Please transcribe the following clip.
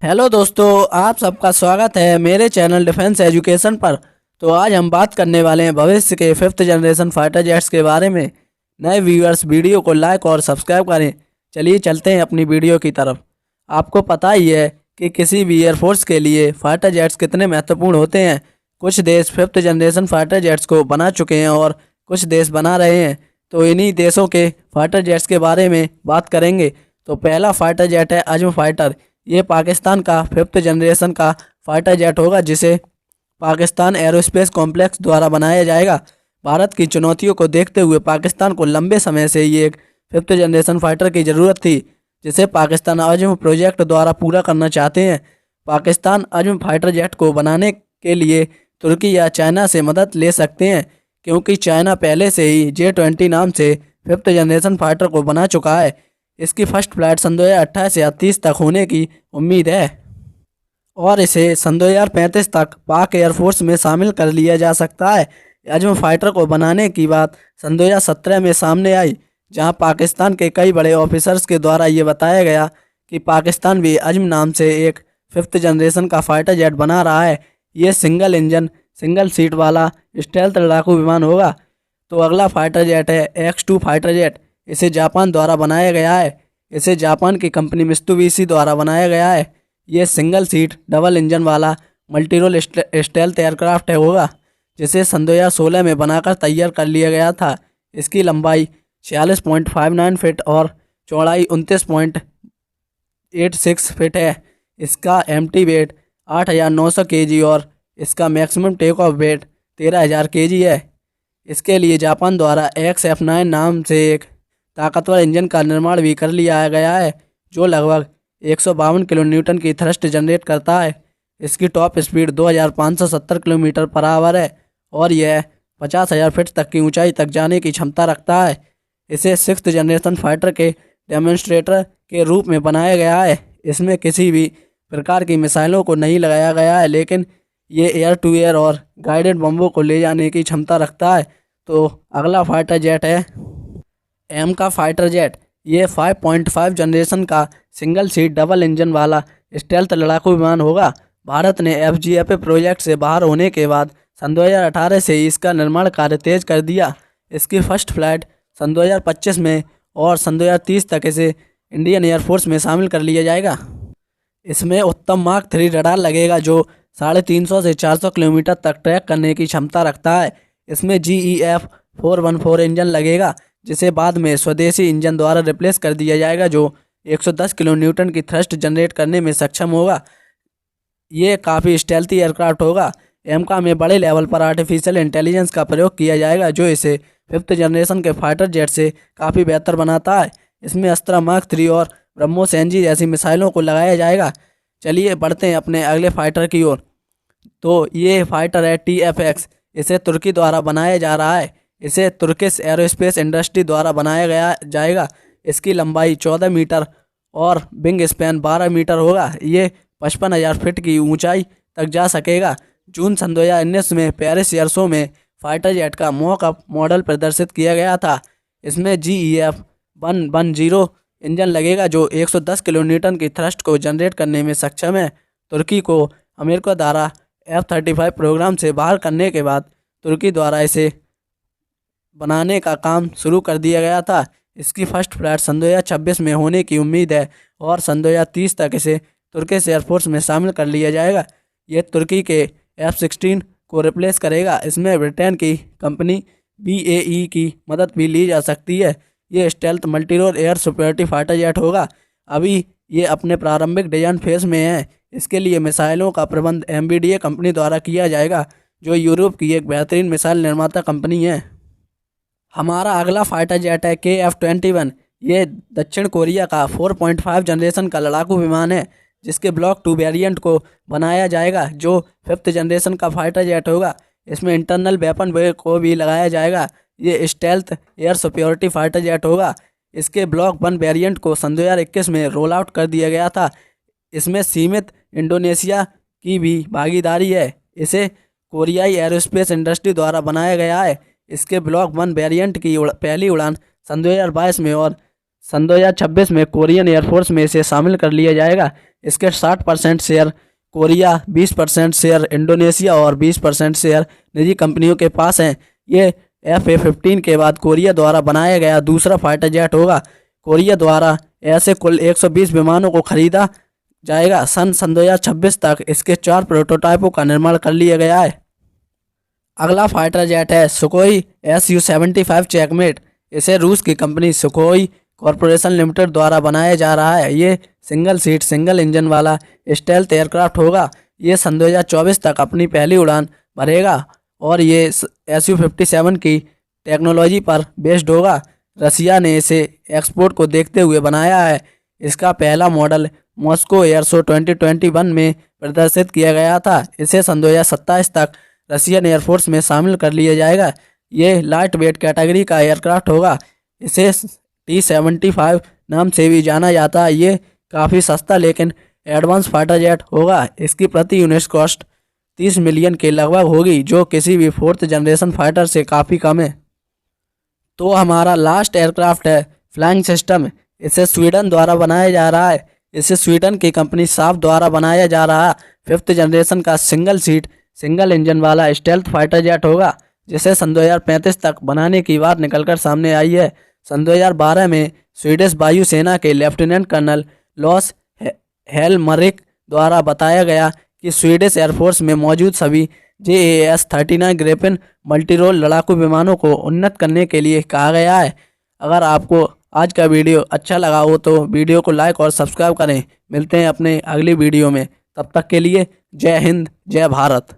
Hello दोस्तों, आप सबका स्वागत है मेरे चैनल डिफेंस एजुकेशन पर। तो आज हम बात करने वाले हैं भविष्य के फिफ्थ जनरेशन फाइटर जेट्स के बारे में। नए व्यूअर्स वीडियो को लाइक और सब्सक्राइब करें। चलिए चलते हैं अपनी वीडियो की तरफ। आपको पता ही है कि किसी भी एयरफोर्स के लिए फाइटर जेट्स कितने महत्वपूर्ण होते हैं। कुछ देश फिफ्थ जनरेशन फाइटर जेट्स को बना चुके हैं और कुछ देश बना रहे हैं। तो इन्हीं देशों के फाइटर जेट्स के बारे में बात करेंगे। तो पहला फाइटर जेट है अज़्म फाइटर। ये पाकिस्तान का फिफ्थ जनरेशन का फाइटर जेट होगा, जिसे पाकिस्तान एरोस्पेस कॉम्प्लेक्स द्वारा बनाया जाएगा। भारत की चुनौतियों को देखते हुए पाकिस्तान को लंबे समय से ये एक फिफ्थ जनरेशन फाइटर की ज़रूरत थी, जिसे पाकिस्तान अज़्म प्रोजेक्ट द्वारा पूरा करना चाहते हैं। पाकिस्तान अज़्म फाइटर जेट को बनाने के लिए तुर्की या चाइना से मदद ले सकते हैं, क्योंकि चाइना पहले से ही J-20 नाम से फिफ्थ जनरेशन फाइटर को बना चुका है। इसकी फर्स्ट फ्लाइट सन 2028 या 30 तक होने की उम्मीद है और इसे सन 2035 तक पाक एयरफोर्स में शामिल कर लिया जा सकता है। अज़्म फाइटर को बनाने की बात सन 2017 में सामने आई, जहां पाकिस्तान के कई बड़े ऑफिसर्स के द्वारा ये बताया गया कि पाकिस्तान भी अज़्म नाम से एक फिफ्थ जनरेशन का फाइटर जेट बना रहा है। ये सिंगल इंजन सिंगल सीट वाला स्टेल्थ लड़ाकू विमान होगा। तो अगला फाइटर जेट है X-2 फाइटर जेट। इसे जापान द्वारा बनाया गया है। इसे जापान की कंपनी मित्सुबिशी द्वारा बनाया गया है। ये सिंगल सीट डबल इंजन वाला मल्टी रोल स्टेल्थ एयरक्राफ्ट होगा, जिसे सन 2016 में बनाकर तैयार कर लिया गया था। इसकी लंबाई 46.59 फीट और चौड़ाई 29.86 फीट है। इसका एम्प्टी वेट 8,900 kg और इसका maximum take off weight 13,000 kg है। इसके लिए जापान द्वारा XF9 नाम से एक ताकतवर इंजन का निर्माण भी कर लिया गया है, जो लगभग 152 किलो न्यूटन की थ्रस्ट जनरेट करता है। इसकी top speed 2,570 kilometre per hour है और यह 50,000 फीट तक की ऊंचाई तक जाने की क्षमता रखता है। इसे सिक्स्थ जनरेशन फाइटर के डेमोन्स्ट्रेटर के रूप में बनाया गया है। इसमें किसी भी प्रकार की मिसाइलों को नहीं लगाया गया है, लेकिन ये एयर टू एयर और गाइडेड बम्बों को ले जाने की क्षमता रखता है। तो अगला फाइटर जेट है M का फाइटर जेट। ये 5.5 जनरेशन का सिंगल सीट डबल इंजन वाला स्टेल्थ लड़ाकू विमान होगा। भारत ने FGFA प्रोजेक्ट से बाहर होने के बाद सन 2018 से ही इसका निर्माण कार्य तेज कर दिया। इसकी फर्स्ट फ्लाइट सन 2025 में और सन 2030 तक इसे इंडियन एयरफोर्स में शामिल कर लिया जाएगा। इसमें उत्तम मार्क 3 रडार लगेगा, जो 350 से 400 किलोमीटर तक ट्रैक करने की क्षमता रखता है। इसमें GEF 414 इंजन लगेगा, जिसे बाद में स्वदेशी इंजन द्वारा रिप्लेस कर दिया जाएगा, जो 110 किलो न्यूटन की थ्रस्ट जनरेट करने में सक्षम होगा। ये काफ़ी स्टेल्थी एयरक्राफ्ट होगा। एमका में बड़े लेवल पर आर्टिफिशियल इंटेलिजेंस का प्रयोग किया जाएगा, जो इसे फिफ्थ जनरेशन के फाइटर जेट से काफ़ी बेहतर बनाता है। इसमें अस्त्रा मार्क 3 और ब्रह्मोस NG जैसी मिसाइलों को लगाया जाएगा। चलिए बढ़ते हैं अपने अगले फाइटर की ओर। तो ये फाइटर है TFX। इसे तुर्की द्वारा बनाया जा रहा है। इसे तुर्किश एरोस्पेस इंडस्ट्री द्वारा बनाया गया जाएगा। इसकी लंबाई 14 मीटर और विंग स्पैन 12 मीटर होगा। ये 55,000 फीट की ऊंचाई तक जा सकेगा। जून सन 2019 में पेरिस एयर शो में फाइटर जेट का मॉकअप मॉडल प्रदर्शित किया गया था। इसमें GEF 110 इंजन लगेगा, जो 110 किलो न्यूटन की थ्रस्ट को जनरेट करने में सक्षम है। तुर्की को अमेरिका द्वारा F-35 प्रोग्राम से बाहर करने के बाद तुर्की द्वारा इसे बनाने का काम शुरू कर दिया गया था। इसकी फर्स्ट फ्लाइट सन 2026 में होने की उम्मीद है और सन 2030 तक इसे तुर्किश एयरफोर्स में शामिल कर लिया जाएगा। यह तुर्की के F-16 को रिप्लेस करेगा। इसमें ब्रिटेन की कंपनी BAE की मदद भी ली जा सकती है। ये stealth multi role air superiority fighter jet होगा। अभी ये अपने प्रारंभिक डिजाइन फेज में है। इसके लिए मिसाइलों का प्रबंध MBDA कंपनी द्वारा किया जाएगा, जो यूरोप की एक बेहतरीन मिसाइल निर्माता कंपनी है। हमारा अगला फाइटर जेट है KF-21। ये दक्षिण कोरिया का 4.5 जनरेशन का लड़ाकू विमान है, जिसके ब्लॉक 2 वेरिएंट को बनाया जाएगा, जो फिफ्थ जनरेशन का फाइटर जेट होगा। इसमें इंटरनल वेपन वे को भी लगाया जाएगा। ये stealth air superiority fighter jet होगा। इसके ब्लॉक 1 वेरिएंट को सन 2021 में रोल आउट कर दिया गया था। इसमें सीमित इंडोनेशिया की भी भागीदारी है। इसे कोरियाई एरोस्पेस इंडस्ट्री द्वारा बनाया गया है। इसके ब्लॉक 1 वेरिएंट की पहली उड़ान सन 2022 में और सन 2026 में कोरियन एयरफोर्स में इसे शामिल कर लिया जाएगा। इसके 60% शेयर कोरिया, 20% शेयर इंडोनेशिया और 20% शेयर निजी कंपनियों के पास हैं। ये FA-15 के बाद कोरिया द्वारा बनाया गया दूसरा फाइटर जेट होगा। कोरिया द्वारा ऐसे कुल 120 विमानों को खरीदा जाएगा। सन 2026 तक इसके 4 प्रोटोटाइपों का निर्माण कर लिया गया है। अगला फाइटर जेट है सुखोई Su-75 चेकमेट। इसे रूस की कंपनी सुखोई कॉरपोरेशन लिमिटेड द्वारा बनाया जा रहा है। ये सिंगल सीट सिंगल इंजन वाला स्टेल्थ एयरक्राफ्ट होगा। ये सन 2024 तक अपनी पहली उड़ान भरेगा और ये Su-57 की टेक्नोलॉजी पर बेस्ड होगा। रसिया ने इसे एक्सपोर्ट को देखते हुए बनाया है। इसका पहला मॉडल मॉस्को एयर शो 2021 में प्रदर्शित किया गया था। इसे सन 2027 तक रशियन एयरफोर्स में शामिल कर लिया जाएगा। ये लाइट वेट कैटेगरी का एयरक्राफ्ट होगा। इसे T-75 नाम से भी जाना जाता है। ये काफ़ी सस्ता लेकिन एडवांस फाइटर जेट होगा। इसकी प्रति यूनिट कॉस्ट 30 मिलियन के लगभग होगी, जो किसी भी 4th जनरेशन फाइटर से काफ़ी कम है। तो हमारा लास्ट एयरक्राफ्ट है फ्लाइंग सिस्टम। इसे स्वीडन द्वारा बनाया जा रहा है। इसे स्वीडन की कंपनी साफ द्वारा बनाया जा रहा है। 5th जनरेशन का सिंगल सीट सिंगल इंजन वाला स्टेल्थ फाइटर जेट होगा, जिसे सन 2035 तक बनाने की बात निकलकर सामने आई है। सन 2012 में स्वीडिश वायुसेना के लेफ्टिनेंट कर्नल लॉस हेलमरिक द्वारा बताया गया कि स्वीडिश एयरफोर्स में मौजूद सभी JAS-39 ग्रिपेन मल्टीरोल लड़ाकू विमानों को उन्नत करने के लिए कहा गया है। अगर आपको आज का वीडियो अच्छा लगा हो तो वीडियो को लाइक और सब्सक्राइब करें। मिलते हैं अपने अगली वीडियो में, तब तक के लिए जय हिंद, जय भारत।